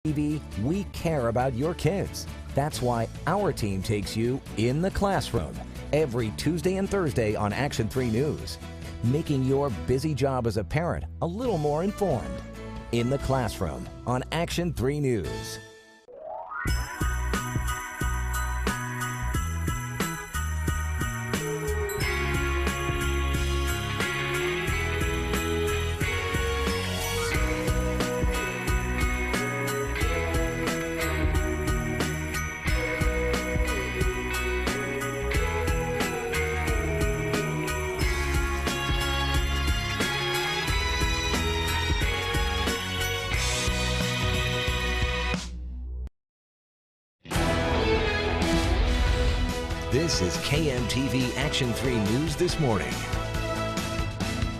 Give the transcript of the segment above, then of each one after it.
KMTV, we care about your kids. That's why our team takes you in the classroom every Tuesday and Thursday on Action 3 News, making your busy job as a parent a little more informed. In the classroom on Action 3 News. This is KMTV Action 3 News this morning.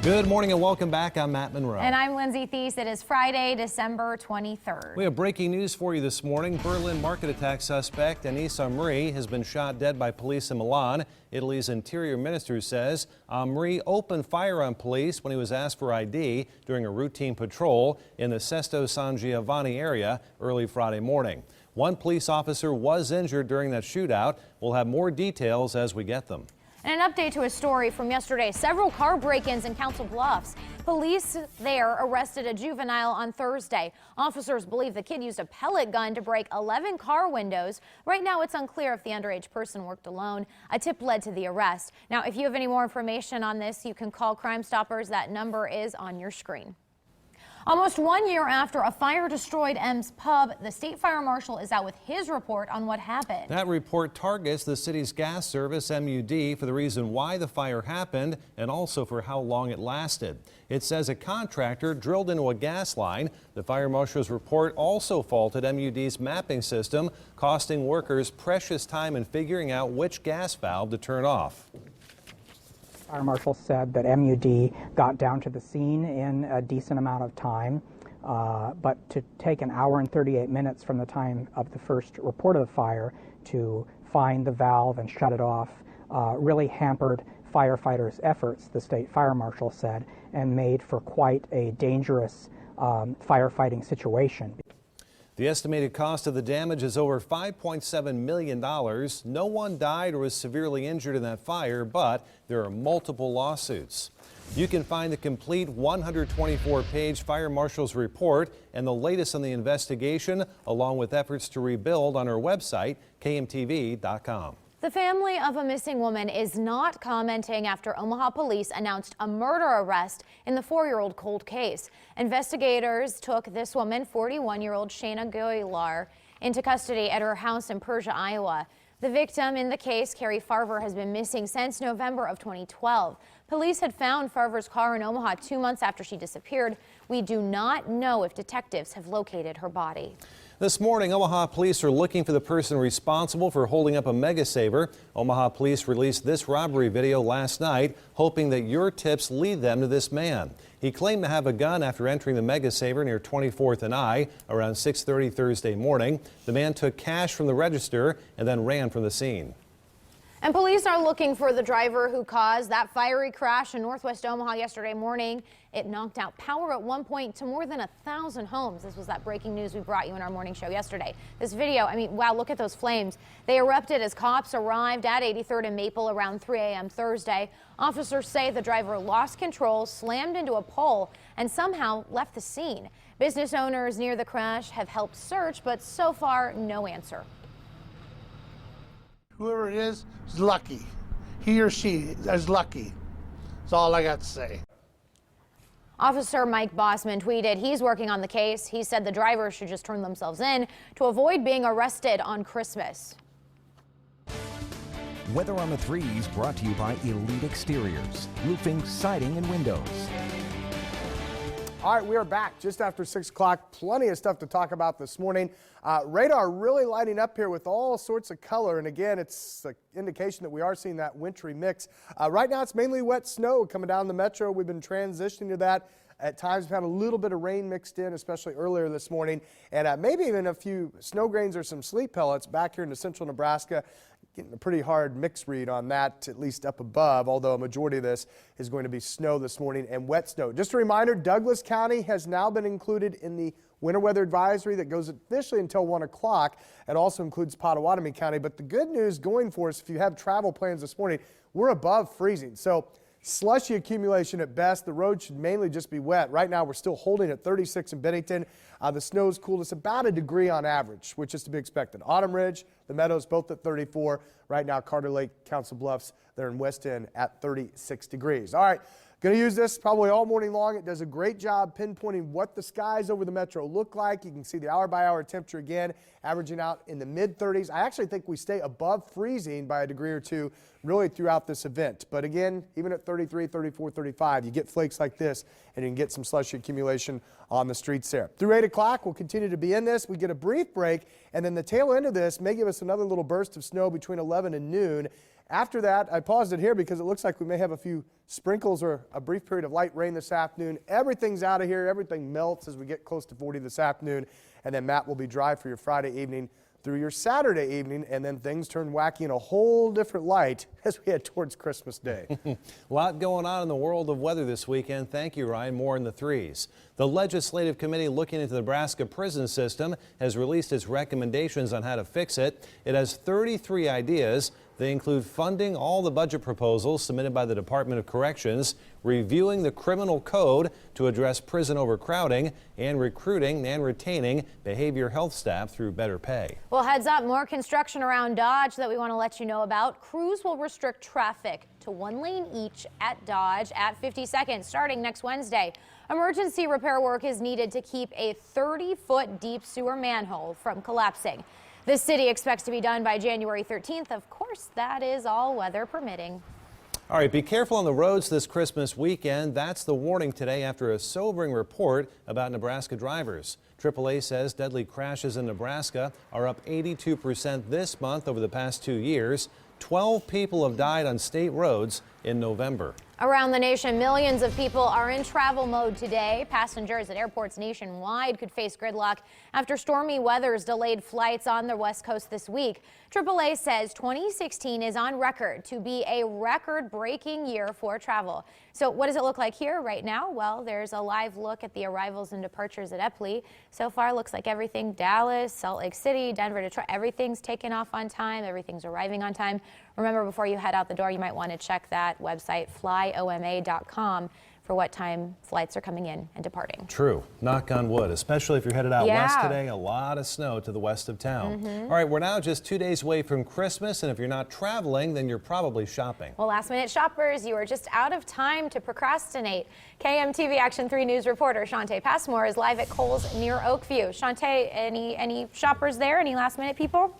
Good morning and welcome back. I'm Matt Monroe. And I'm Lindsay Thies. It is Friday, December 23rd. We have breaking news for you this morning. Berlin market attack suspect Anis Amri has been shot dead by police in Milan. Italy's interior minister says Amri opened fire on police when he was asked for ID during a routine patrol in the Sesto San Giovanni area early Friday morning. One police officer was injured during that shootout. We'll have more details as we get them. And an update to a story from yesterday. Several car break-ins in Council Bluffs. Police there arrested a juvenile on Thursday. Officers believe the kid used a pellet gun to break 11 car windows. Right now, it's unclear if the underage person worked alone. A tip led to the arrest. Now, if you have any more information on this, you can call Crime Stoppers. That number is on your screen. Almost 1 year after a fire destroyed M's Pub, the state fire marshal is out with his report on what happened. That report targets the city's gas service, MUD, for the reason why the fire happened and also for how long it lasted. It says a contractor drilled into a gas line. The fire marshal's report also faulted MUD's mapping system, costing workers precious time in figuring out which gas valve to turn off. Fire marshal said that MUD got down to the scene in a decent amount of time, but to take an hour and 38 minutes from the time of the first report of the fire to find the valve and shut it off really hampered firefighters' efforts, the state fire marshal said, and made for quite a dangerous firefighting situation. The estimated cost of the damage is over $5.7 million. No one died or was severely injured in that fire, but there are multiple lawsuits. You can find the complete 124-page fire marshal's report and the latest on the investigation, along with efforts to rebuild, on our website, KMTV.com. The family of a missing woman is not commenting after Omaha police announced a murder arrest in the 4-year-old cold case. Investigators took this woman, 41-year-old Shayna Goylar, into custody at her house in Persia, Iowa. The victim in the case, Carrie Farver, has been missing since November of 2012. Police had found Farver's car in Omaha 2 months after she disappeared. We do not know if detectives have located her body. This morning, Omaha police are looking for the person responsible for holding up a mega saver. Omaha police released this robbery video last night, hoping that your tips lead them to this man. He claimed to have a gun after entering the mega saver near 24th and I around 6:30 Thursday morning. The man took cash from the register and then ran from the scene. And police are looking for the driver who caused that fiery crash in northwest Omaha yesterday morning. It knocked out power at one point to more than 1,000 homes. This was that breaking news we brought you in our morning show yesterday. This video, I mean, wow, look at those flames. They erupted as cops arrived at 83rd and Maple around 3 a.m. Thursday. Officers say the driver lost control, slammed into a pole, and somehow left the scene. Business owners near the crash have helped search, but so far, no answer. Whoever it is lucky. He or she is lucky. That's all I got to say. Officer Mike Bossman tweeted he's working on the case. He said the drivers should just turn themselves in to avoid being arrested on Christmas. Weather on the 3s brought to you by Elite Exteriors, roofing, siding, and windows. All right, we are back just after 6 o'clock. Plenty of stuff to talk about this morning. Radar really lighting up here with all sorts of color. And again, it's an indication that we are seeing that wintry mix. Right now, it's mainly wet snow coming down the metro. We've been transitioning to that. At times, we've had a little bit of rain mixed in, especially earlier this morning. And maybe even a few snow grains or some sleet pellets back here into central Nebraska. Getting a pretty hard mix read on that, at least up above, although a majority of this is going to be snow this morning and wet snow. Just a reminder, Douglas County has now been included in the winter weather advisory that goes officially until 1 o'clock. It also includes Pottawatomie County. But the good news going for us, if you have travel plans this morning, we're above freezing. So slushy accumulation at best. The road should mainly just be wet. Right now, we're still holding at 36 in Bennington. The snow's cooled us about a degree on average, which is to be expected. Autumn Ridge, the Meadows, both at 34. Right now, Carter Lake, Council Bluffs, they're in West End at 36 degrees. All right, going to use this probably all morning long. It does a great job pinpointing what the skies over the metro look like. You can see the hour-by-hour temperature again, averaging out in the mid-30s. I actually think we stay above freezing by a degree or two really throughout this event. But again, even at 33, 34, 35, you get flakes like this, and you can get some slushy accumulation on the streets there. Through 8 o'clock, we'll continue to be in this. We get a brief break, and then the tail end of this may give us another little burst of snow between 11 and noon. After that, I paused it here because it looks like we may have a few sprinkles or a brief period of light rain this afternoon. Everything's out of here. Everything melts as we get close to 40 this afternoon. And then, Matt, will be dry for your Friday evening through your Saturday evening, and then things turn wacky in a whole different light as we head towards Christmas Day. A lot going on in the world of weather this weekend. Thank you, Ryan. More in the threes. The Legislative Committee looking into the Nebraska prison system has released its recommendations on how to fix it. It has 33 ideas. They include funding all the budget proposals submitted by the Department of Corrections, reviewing the criminal code to address prison overcrowding, and recruiting and retaining behavioral health staff through better pay. Well, heads up, more construction around Dodge that we want to let you know about. Crews will restrict traffic to 1 lane each at Dodge at 52nd starting next Wednesday. Emergency repair work is needed to keep a 30-foot deep sewer manhole from collapsing. The city expects to be done by January 13th. Of course, that is all weather permitting. All right, be careful on the roads this Christmas weekend. That's the warning today after a sobering report about Nebraska drivers. AAA says deadly crashes in Nebraska are up 82% this month over the past 2 years. 12 people have died on state roads in November. Around the nation, millions of people are in travel mode today. Passengers at airports nationwide could face gridlock after stormy weather's delayed flights on the West Coast this week. AAA says 2016 is on record to be a record-breaking year for travel. So what does it look like here right now? Well, there's a live look at the arrivals and departures at Epley. So far, looks like everything Dallas, Salt Lake City, Denver, Detroit, everything's taken off on time. Everything's arriving on time. Remember, before you head out the door, you might want to check that website, flyoma.com, for what time flights are coming in and departing. True. Knock on wood, especially if you're headed out west today. A lot of snow to the west of town. All right, we're now just 2 days away from Christmas, and if you're not traveling, then you're probably shopping. Well, last-minute shoppers, you are just out of time to procrastinate. KMTV Action 3 News reporter Shantae Passmore is live at Kohl's near Oakview. Shantae, any shoppers there? Any last-minute people?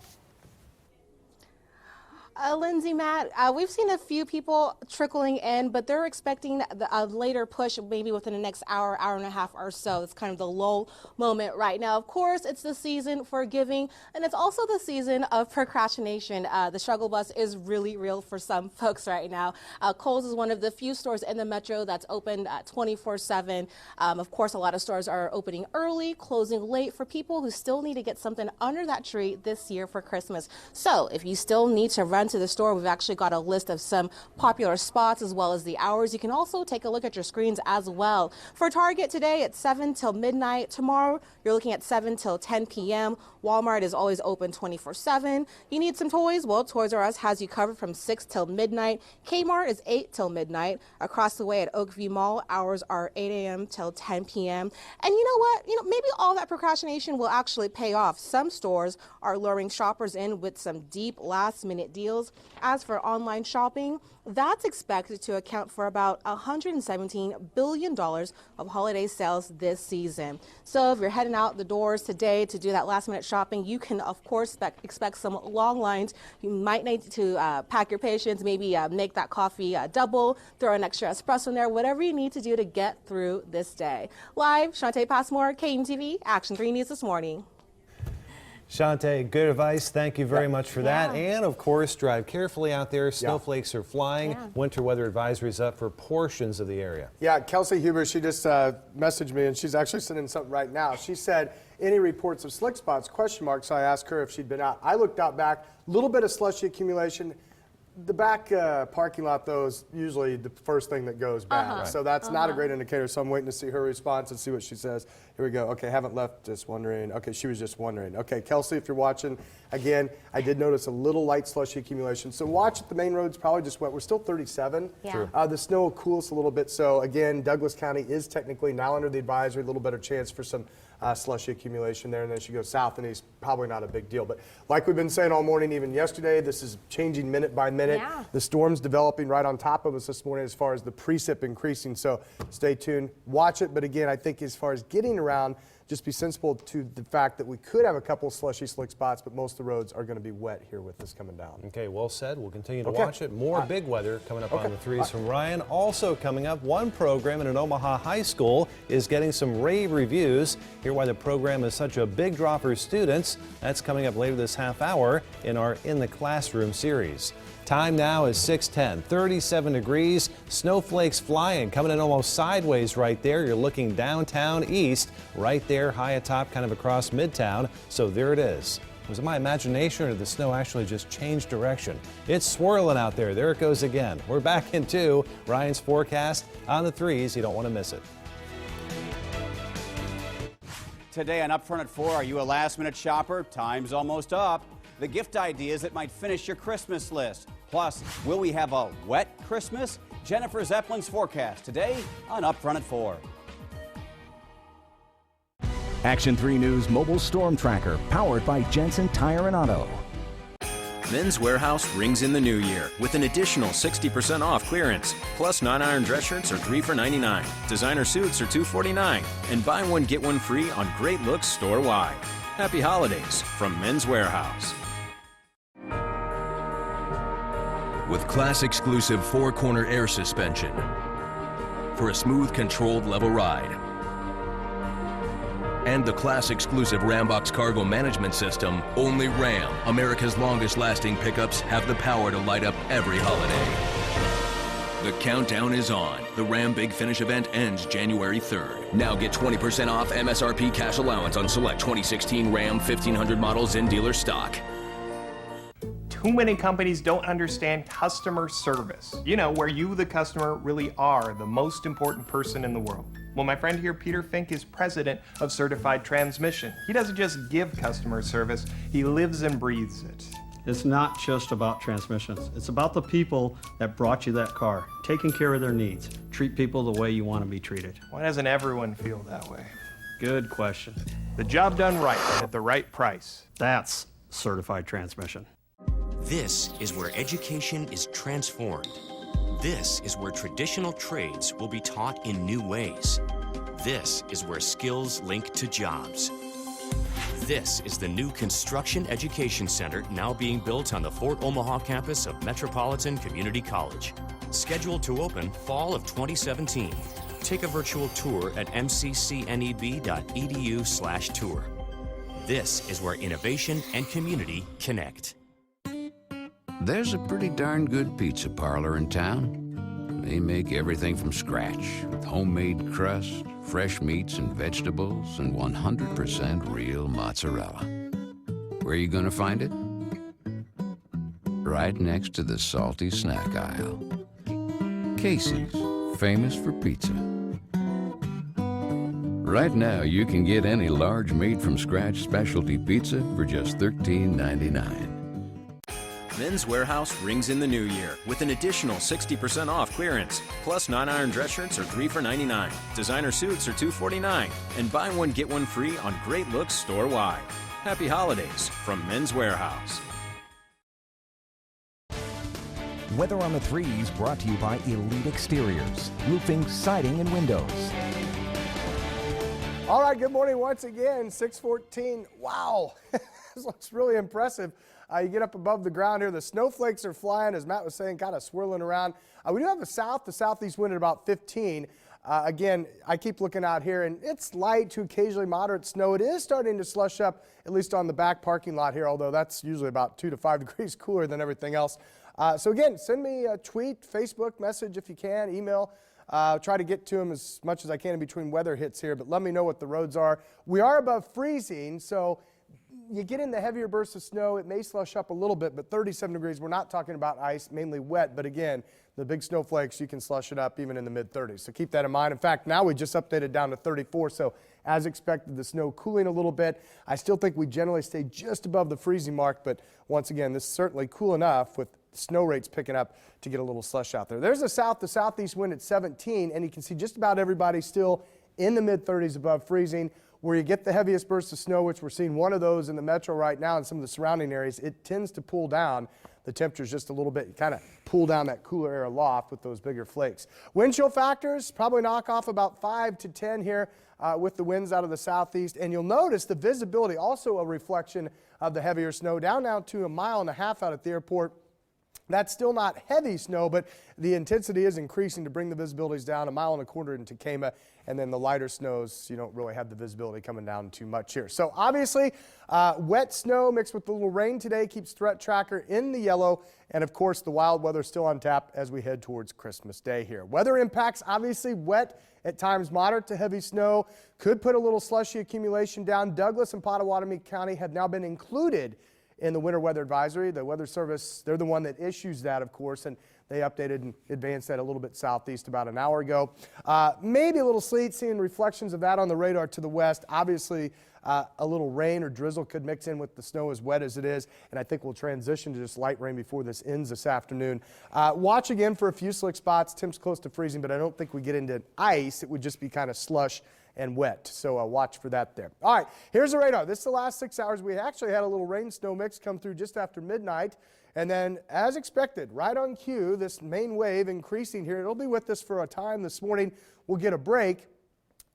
Lindsay, Matt, we've seen a few people trickling in, but they're expecting a later push maybe within the next hour, hour and a half or so. It's kind of the lull moment right now. Of course, it's the season for giving, and it's also the season of procrastination. The struggle bus is really real for some folks right now. Kohl's is one of the few stores in the metro that's open 24/7. Of course, a lot of stores are opening early, closing late for people who still need to get something under that tree this year for Christmas. So if you still need to run to the store, we've actually got a list of some popular spots as well as the hours. You can also take a look at your screens as well. For Target today, it's 7 till midnight. Tomorrow, you're looking at 7 till 10 p.m. Walmart is always open 24/7. You need some toys? Well, Toys R Us has you covered from 6 till midnight. Kmart is 8 till midnight. Across the way at Oakview Mall, hours are 8 a.m. till 10 p.m. And you know what? Maybe all that procrastination will actually pay off. Some stores are luring shoppers in with some deep last-minute deals. As for online shopping, that's expected to account for about $117 billion of holiday sales this season. So if you're heading out the doors today to do that last-minute shopping, you can, of course, expect some long lines. You might need to pack your patience, maybe make that coffee double, throw an extra espresso in there, whatever you need to do to get through this day. Live, Shantae Passmore, KMTV, Action 3 News this morning. Shantae, good advice. Thank you very much for that. And, of course, drive carefully out there. Snowflakes are flying. Winter weather advisories up for portions of the area. Yeah, Kelsey Huber, she just messaged me, and she's actually sending something right now. She said, any reports of slick spots, question mark, so I asked her if she'd been out. I looked out back, a little bit of slushy accumulation. The back parking lot, though, is usually the first thing that goes bad. So that's not a great indicator. So I'm waiting to see her response and see what she says. Here we go. Okay, haven't left, just wondering. Okay, she was just wondering. Okay, Kelsey, if you're watching, again, I did notice a little light slushy accumulation. So watch it. The main road's probably just wet. We're still 37. Yeah. The snow will cool us a little bit. So again, Douglas County is technically now under the advisory, a little better chance for some slushy accumulation there, and then as you go south and east, probably not a big deal. But like we've been saying all morning, even yesterday, this is changing minute by minute. Yeah. The storm's developing right on top of us this morning as far as the precip increasing, so stay tuned, watch it. But again, I think as far as getting around, just be sensible to the fact that we could have a couple slushy slick spots, but most of the roads are going to be wet here with this coming down. Okay, well said. We'll continue to watch it. More big weather coming up on the threes from Ryan. Also coming up, one program in an Omaha high school is getting some rave reviews. Hear why the program is such a big draw for students. That's coming up later this half hour in our In the Classroom series. Time now is 6:10, 37 degrees, snowflakes flying, coming in almost sideways right there. You're looking downtown east, right there high atop kind of across Midtown. So there it is. Was it my imagination or did the snow actually just change direction? It's swirling out there. There it goes again. We're back in 2. Ryan's forecast on the threes. You don't want to miss it. Today on Upfront at 4, are you a last-minute shopper? Time's almost up. The gift ideas that might finish your Christmas list. Plus, will we have a wet Christmas? Jennifer Zeppelin's forecast today on Upfront at 4. Action 3 News Mobile Storm Tracker, powered by Jensen Tire and Auto. Men's Warehouse rings in the new year with an additional 60% off clearance. Plus, non-iron dress shirts are 3 for $99. Designer suits are $2 for $49. And buy one, get one free on great looks store-wide. Happy holidays from Men's Warehouse. With class-exclusive 4-corner air suspension for a smooth, controlled level ride. And the class-exclusive Rambox cargo management system, only Ram, America's longest-lasting pickups, have the power to light up every holiday. The countdown is on. The Ram Big Finish event ends January 3rd. Now get 20% off MSRP cash allowance on select 2016 Ram 1500 models in dealer stock. Too many companies don't understand customer service. You know, where you, the customer, really are the most important person in the world. Well, my friend here, Peter Fink, is president of Certified Transmission. He doesn't just give customer service, he lives and breathes it. It's not just about transmissions. It's about the people that brought you that car, taking care of their needs. Treat people the way you want to be treated. Why doesn't everyone feel that way? Good question. The job done right at the right price. That's Certified Transmission. This is where education is transformed. This is where traditional trades will be taught in new ways. This is where skills link to jobs. This is the new Construction Education Center now being built on the Fort Omaha campus of Metropolitan Community College. Scheduled to open fall of 2017. Take a virtual tour at mccneb.edu/tour. This is where innovation and community connect. There's a pretty darn good pizza parlor in town. They make everything from scratch, with homemade crust, fresh meats and vegetables, and 100% real mozzarella. Where are you going to find it? Right next to the salty snack aisle. Casey's, famous for pizza. Right now, you can get any large made-from-scratch specialty pizza for just $13.99. Men's Warehouse rings in the new year with an additional 60% off clearance. Plus, non-iron dress shirts are 3 for $99. Designer suits are $2 for $49. And buy one, get one free on great looks store-wide. Happy holidays from Men's Warehouse. Weather on the threes brought to you by Elite Exteriors, roofing, siding, and windows. All right, good morning once again, 6:14. Wow, this looks really impressive. You get up above the ground here. The snowflakes are flying, as Matt was saying, kind of swirling around. We do have the southeast wind at about 15. Again, I keep looking out here, and it's light to occasionally moderate snow. It is starting to slush up, at least on the back parking lot here, although that's usually about 2 to 5 degrees cooler than everything else. So again, send me a tweet, Facebook message if you can, email. Try to get to them as much as I can in between weather hits here, but let me know what the roads are. We are above freezing, so you get in the heavier bursts of snow, it may slush up a little bit, but 37 degrees, we're not talking about ice, mainly wet. But again, the big snowflakes, you can slush it up even in the mid-30s. So keep that in mind. In fact, now we just updated down to 34. So as expected, the snow cooling a little bit. I still think we generally stay just above the freezing mark. But once again, this is certainly cool enough with snow rates picking up to get a little slush out there. There's the southeast wind at 17, and you can see just about everybody still in the mid-30s above freezing. Where you get the heaviest bursts of snow, which we're seeing one of those in the metro right now and some of the surrounding areas, it tends to pull down the temperatures just a little bit, kind of pull down that cooler air aloft with those bigger flakes. Wind chill factors probably knock off about 5 to 10 here with the winds out of the southeast. And you'll notice the visibility, also a reflection of the heavier snow, down now to 1.5 miles out at the airport. That's still not heavy snow, but the intensity is increasing to bring the visibilities down 1.25 miles in Tacoma, and then the lighter snows, you don't really have the visibility coming down too much here. So obviously, wet snow mixed with a little rain today keeps threat tracker in the yellow, and of course the wild weather still on tap as we head towards Christmas Day here. Weather impacts, obviously wet, at times moderate to heavy snow, could put a little slushy accumulation down. Douglas and Pottawatomie County have now been included in the winter weather advisory. The Weather Service, they're the one that issues that, of course, and they updated and advanced that a little bit southeast about an hour ago. Maybe a little sleet, seeing reflections of that on the radar to the west. Obviously, a little rain or drizzle could mix in with the snow as wet as it is, and I think we'll transition to just light rain before this ends this afternoon. Watch again for a few slick spots. Temps close to freezing, but I don't think we get into ice. It would just be kind of slush and wet, so watch for that there. All right, here's the radar. This is the last 6 hours. We actually had a little rain snow mix come through just after midnight, and then as expected, right on cue, this main wave increasing here. It'll be with us for a time this morning. We'll get a break,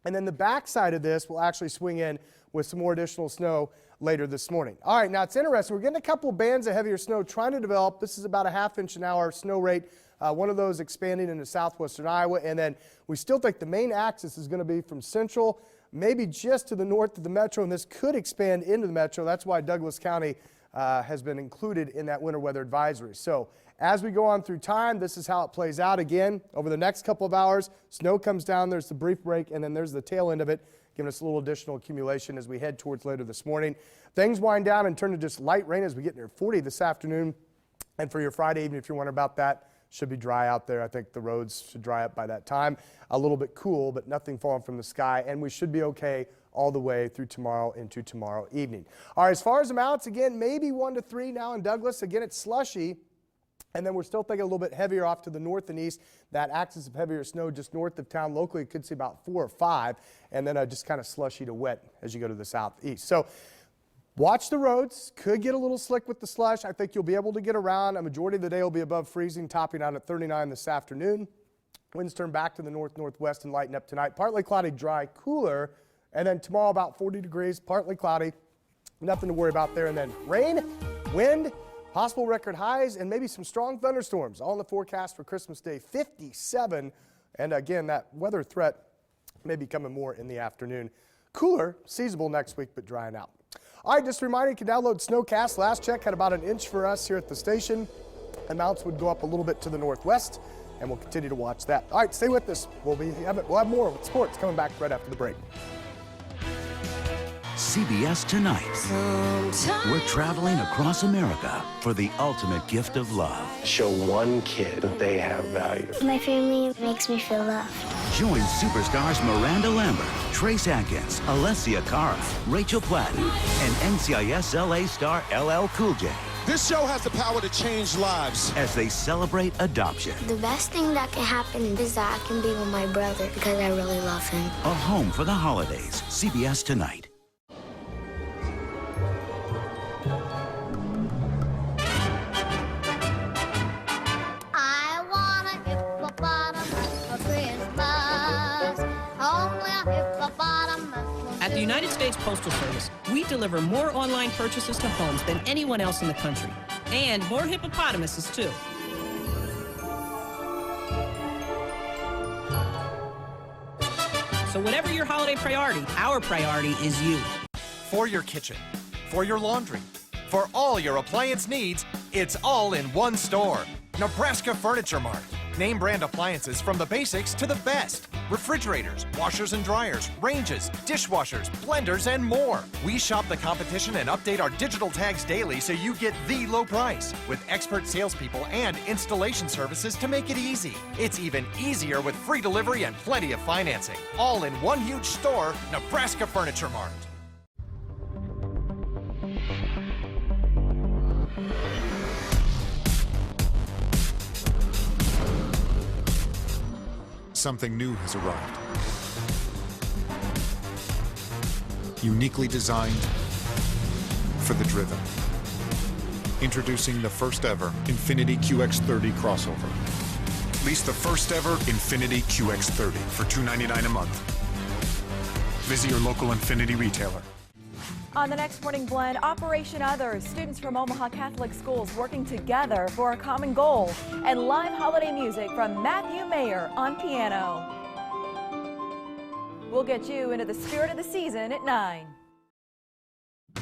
and then the backside of this will actually swing in with some more additional snow later this morning. All right, now it's interesting. We're getting a couple bands of heavier snow trying to develop. This is about a ½ inch an hour snow rate. One of those expanding into southwestern Iowa, and then we still think the main axis is going to be from central, maybe just to the north of the metro, and this could expand into the metro. That's why Douglas County has been included in that winter weather advisory. So as we go on through time, this is how it plays out. Again, over the next couple of hours, snow comes down, there's the brief break, and then there's the tail end of it, giving us a little additional accumulation as we head towards later this morning. Things wind down and turn to just light rain as we get near 40 this afternoon. And for your Friday evening, if you're wondering about that, should be dry out there. I think the roads should dry up by that time. A little bit cool, but nothing falling from the sky, and we should be okay all the way through tomorrow into tomorrow evening. All right, as far as amounts, again, maybe 1 to 3 now in Douglas. Again, it's slushy, and then we're still thinking a little bit heavier off to the north and east. That axis of heavier snow just north of town locally, you could see about 4 or 5, and then just kind of slushy to wet as you go to the southeast. So watch the roads. Could get a little slick with the slush. I think you'll be able to get around. A majority of the day will be above freezing, topping out at 39 this afternoon. Winds turn back to the north-northwest and lighten up tonight. Partly cloudy, dry, cooler. And then tomorrow about 40 degrees, partly cloudy. Nothing to worry about there. And then rain, wind, possible record highs, and maybe some strong thunderstorms. All in the forecast for Christmas Day, 57. And again, that weather threat may be coming more in the afternoon. Cooler, seasonable next week, but drying out. All right, just a reminder, you can download Snowcast. Last check had about 1 inch for us here at the station. Amounts would go up a little bit to the northwest, and we'll continue to watch that. All right, stay with us. We'll have more with sports coming back right after the break. CBS Tonight. We're traveling across America for the ultimate gift of love. Show one kid that they have value. My family makes me feel loved. Join superstars Miranda Lambert, Trace Atkins, Alessia Cara, Rachel Platten, and NCIS LA star LL Cool J. This show has the power to change lives. As they celebrate adoption. The best thing that can happen is that I can be with my brother because I really love him. A home for the holidays. CBS Tonight. At the United States Postal Service, we deliver more online purchases to homes than anyone else in the country. And more hippopotamuses, too. So whatever your holiday priority, our priority is you. For your kitchen, for your laundry, for all your appliance needs, it's all in one store. Nebraska Furniture Mart. Name brand appliances from the basics to the best. refrigerators, washers and dryers, ranges, dishwashers, blenders, and more. We shop the competition and update our digital tags daily so you get the low price with expert salespeople and installation services to make it easy. It's even easier with free delivery and plenty of financing. All in one huge store, Nebraska Furniture Mart. Something new has arrived. Uniquely designed for the driven. Introducing the first ever Infiniti QX30 crossover. Lease the first ever Infiniti QX30 for $299 a month. Visit your local Infiniti retailer. On the next Morning Blend, Operation Others, students from Omaha Catholic schools working together for a common goal, and live holiday music from Matthew Mayer on piano. We'll get you into the spirit of the season at 9.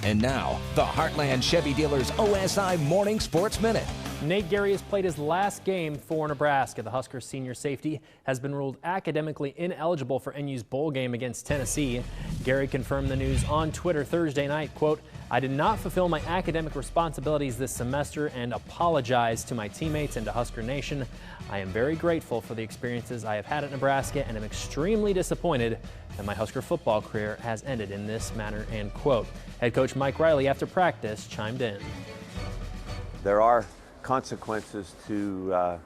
And now, the Heartland Chevy Dealers OSI Morning Sports Minute. Nate Gary has played his last game for Nebraska. The Huskers senior safety has been ruled academically ineligible for NU's bowl game against Tennessee. Gary confirmed the news on Twitter Thursday night, quote, "I did not fulfill my academic responsibilities this semester and apologize to my teammates and to Husker Nation. I am very grateful for the experiences I have had at Nebraska and am extremely disappointed that my Husker football career has ended in this manner," end quote. Head coach Mike Riley after practice chimed in. There are consequences to,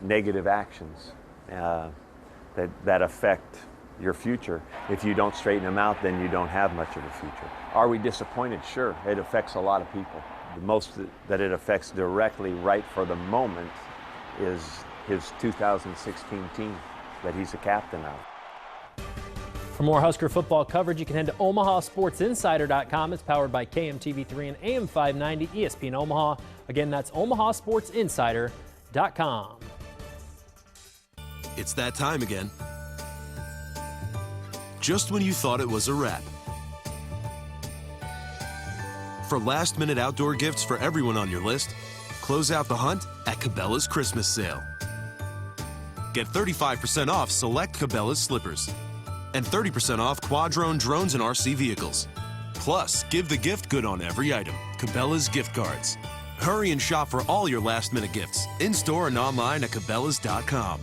negative actions that affect your future. If you don't straighten them out, then you don't have much of a future. Are we disappointed? Sure, it affects a lot of people. The most that it affects directly right for the moment is his 2016 team that he's a captain of. For more Husker football coverage, you can head to omahasportsinsider.com. It's powered by KMTV3 and AM 590 ESPN Omaha. Again, that's omahasportsinsider.com. It's that time again. Just when you thought it was a wrap. For last-minute outdoor gifts for everyone on your list, close out the hunt at Cabela's Christmas sale. Get 35% off select Cabela's slippers and 30% off Quadrone drones and RC vehicles. Plus, give the gift good on every item. Cabela's gift cards. Hurry and shop for all your last-minute gifts, in-store and online at Cabela's.com.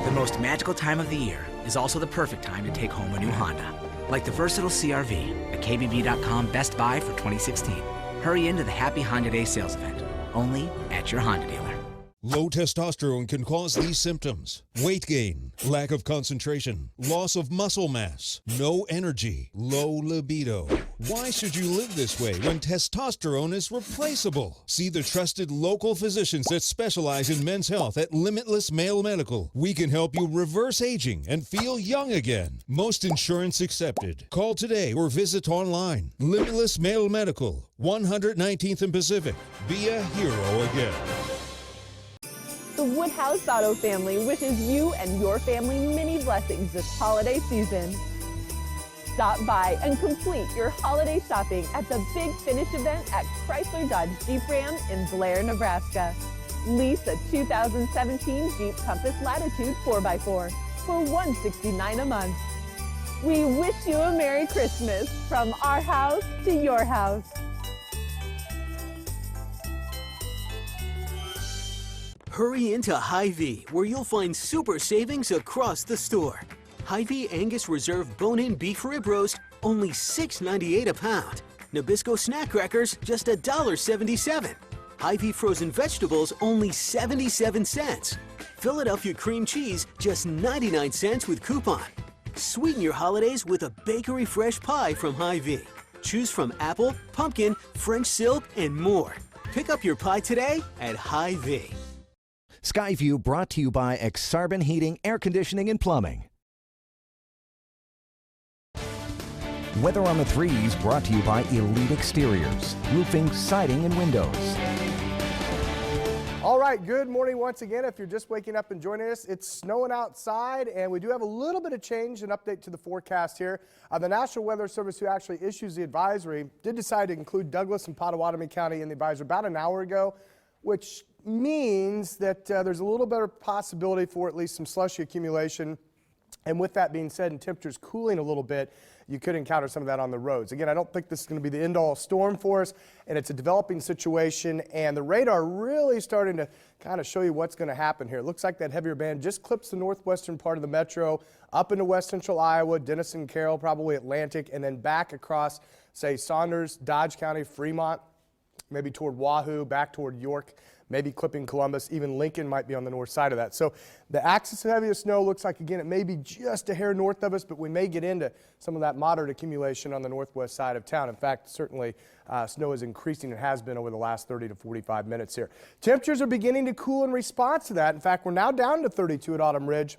The most magical time of the year is also the perfect time to take home a new Honda. Like the versatile CR-V, a KBB.com Best Buy for 2016. Hurry into the Happy Honda Day sales event, only at your Honda dealer. Low testosterone can cause these symptoms: weight gain, lack of concentration, loss of muscle mass, no energy, low libido. Why should you live this way when testosterone is replaceable? See the trusted local physicians that specialize in men's health at Limitless Male Medical. We can help you reverse aging and feel young again. Most insurance accepted. Call today or visit online. Limitless Male Medical, 119th and Pacific. Be a hero again. The Woodhouse Auto family wishes you and your family many blessings this holiday season. Stop by and complete your holiday shopping at the Big Finish event at Chrysler Dodge Jeep Ram in Blair, Nebraska. Lease a 2017 Jeep Compass Latitude 4x4 for $169 a month. We wish you a Merry Christmas from our house to your house. Hurry into Hy-Vee, where you'll find super savings across the store. Hy-Vee Angus Reserve bone-in beef rib roast, only $6.98 a pound. Nabisco snack crackers, just $1.77. Hy-Vee frozen vegetables, only 77 cents. Philadelphia cream cheese, just 99 cents with coupon. Sweeten your holidays with a bakery fresh pie from Hy-Vee. Choose from apple, pumpkin, French silk, and more. Pick up your pie today at Hy-Vee. Skyview brought to you by Exarban Heating, Air Conditioning, and Plumbing. Weather on the 3s brought to you by Elite Exteriors, roofing, siding, and windows. All right, good morning once again. If you're just waking up and joining us, it's snowing outside, and we do have a little bit of change, an update to the forecast here. The National Weather Service, who actually issues the advisory, did decide to include Douglas and Pottawatomie County in the advisory about an hour ago, which means that there's a little better possibility for at least some slushy accumulation. And with that being said, and temperatures cooling a little bit, you could encounter some of that on the roads. Again, I don't think this is going to be the end-all storm for us, and it's a developing situation, and the radar really starting to kind of show you what's going to happen here. It looks like that heavier band just clips the northwestern part of the metro, up into west central Iowa, Denison, Carroll, probably Atlantic, and then back across, say, Saunders, Dodge County, Fremont, maybe toward Wahoo, back toward York, maybe clipping Columbus. Even Lincoln might be on the north side of that. So the axis of heaviest snow looks like, again, it may be just a hair north of us, but we may get into some of that moderate accumulation on the northwest side of town. In fact, certainly snow is increasing and has been over the last 30 to 45 minutes here. Temperatures are beginning to cool in response to that. In fact, we're now down to 32 at Autumn Ridge.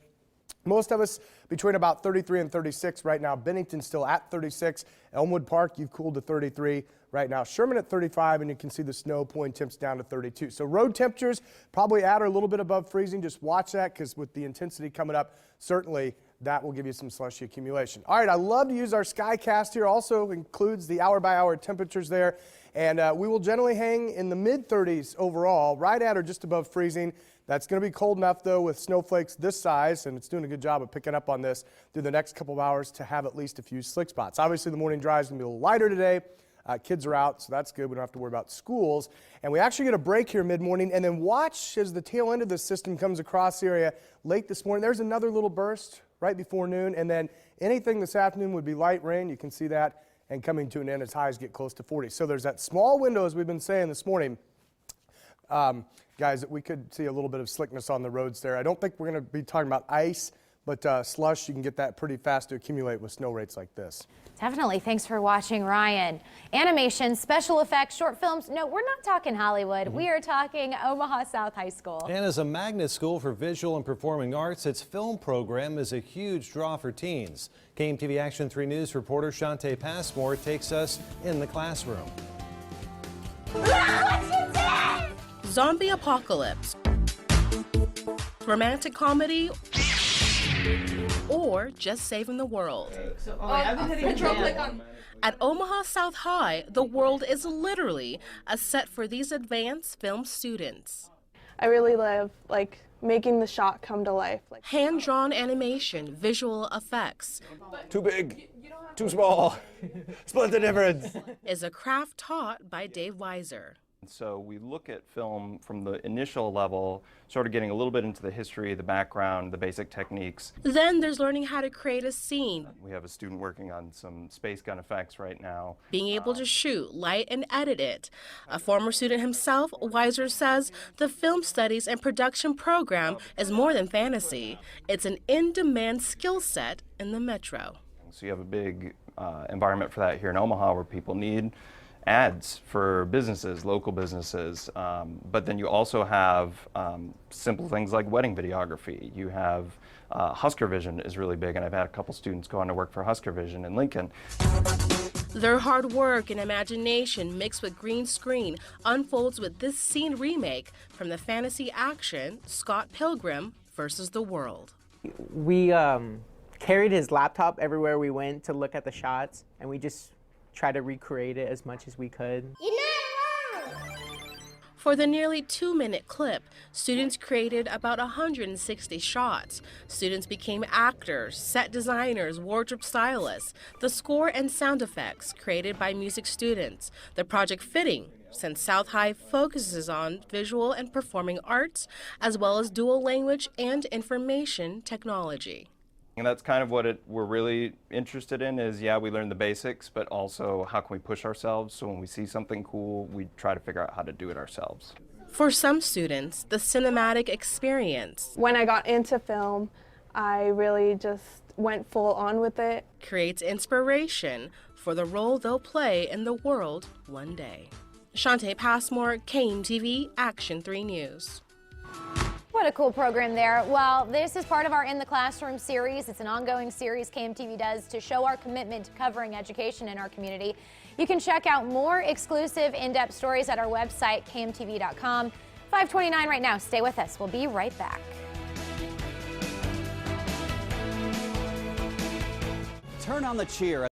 Most of us between about 33 and 36 right now. Bennington still at 36. Elmwood Park, you've cooled to 33 right now. Sherman at 35, and you can see the snow pulling temps down to 32. So road temperatures probably at or a little bit above freezing. Just watch that, because with the intensity coming up, certainly that will give you some slushy accumulation. All right, I love to use our SkyCast here. Also includes the hour-by-hour temperatures there. And we will generally hang in the mid-30s overall, right at or just above freezing. That's going to be cold enough, though, with snowflakes this size, and it's doing a good job of picking up on this through the next couple of hours to have at least a few slick spots. Obviously, the morning drive is going to be a little lighter today. Kids are out, so that's good. We don't have to worry about schools. And we actually get a break here mid-morning, and then watch as the tail end of the system comes across the area late this morning. There's another little burst right before noon, and then anything this afternoon would be light rain. You can see that, and coming to an end as highs get close to 40. So there's that small window, as we've been saying this morning, guys, that we could see a little bit of slickness on the roads there. I don't think we're going to be talking about ice, but slush, you can get that pretty fast to accumulate with snow rates like this. Definitely. Thanks for watching, Ryan. Animation, special effects, short films. No, we're not talking Hollywood. We are talking Omaha South High School. And as a magnet school for visual and performing arts, its film program is a huge draw for teens. KMTV Action 3 News reporter Shantae Passmore takes us in the classroom. Zombie apocalypse, romantic comedy, or just saving the world. At Omaha South High, the world is literally a set for these advanced film students. I really love making the shot come to life. Hand-drawn animation, visual effects. Too big, too small, split the difference. Is a craft taught by Dave Weiser. So we look at film from the initial level, sort of getting a little bit into the history, the background, the basic techniques. Then there's learning how to create a scene. We have a student working on some space gun effects right now. Being able to shoot, light, and edit it. A former student himself, Weiser says the film studies and production program is more than fantasy. It's an in-demand skill set in the metro. So you have a big environment for that here in Omaha, where people need ads for businesses, local businesses, but then you also have simple things like wedding videography. You have Husker Vision is really big, and I've had a couple students go on to work for Husker Vision in Lincoln. Their hard work and imagination mixed with green screen unfolds with this scene remake from the fantasy action Scott Pilgrim versus the World. We carried his laptop everywhere we went to look at the shots, and we just try to recreate it as much as we could. For the nearly 2-minute clip, students created about 160 shots. Students became actors, set designers, wardrobe stylists. The score and sound effects created by music students. The project fitting, since South High focuses on visual and performing arts, as well as dual language and information technology. And that's kind of what we're really interested in is, yeah, we learn the basics, but also how can we push ourselves, so when we see something cool, we try to figure out how to do it ourselves. For some students, the cinematic experience. When I got into film, I really just went full on with it. Creates inspiration for the role they'll play in the world one day. Shantae Passmore, KMTV, Action 3 News. What a cool program there. Well, this is part of our In the Classroom series. It's an ongoing series KMTV does to show our commitment to covering education in our community. You can check out more exclusive in-depth stories at our website, KMTV.com. 5:29 right now. Stay with us. We'll be right back. Turn on the cheer.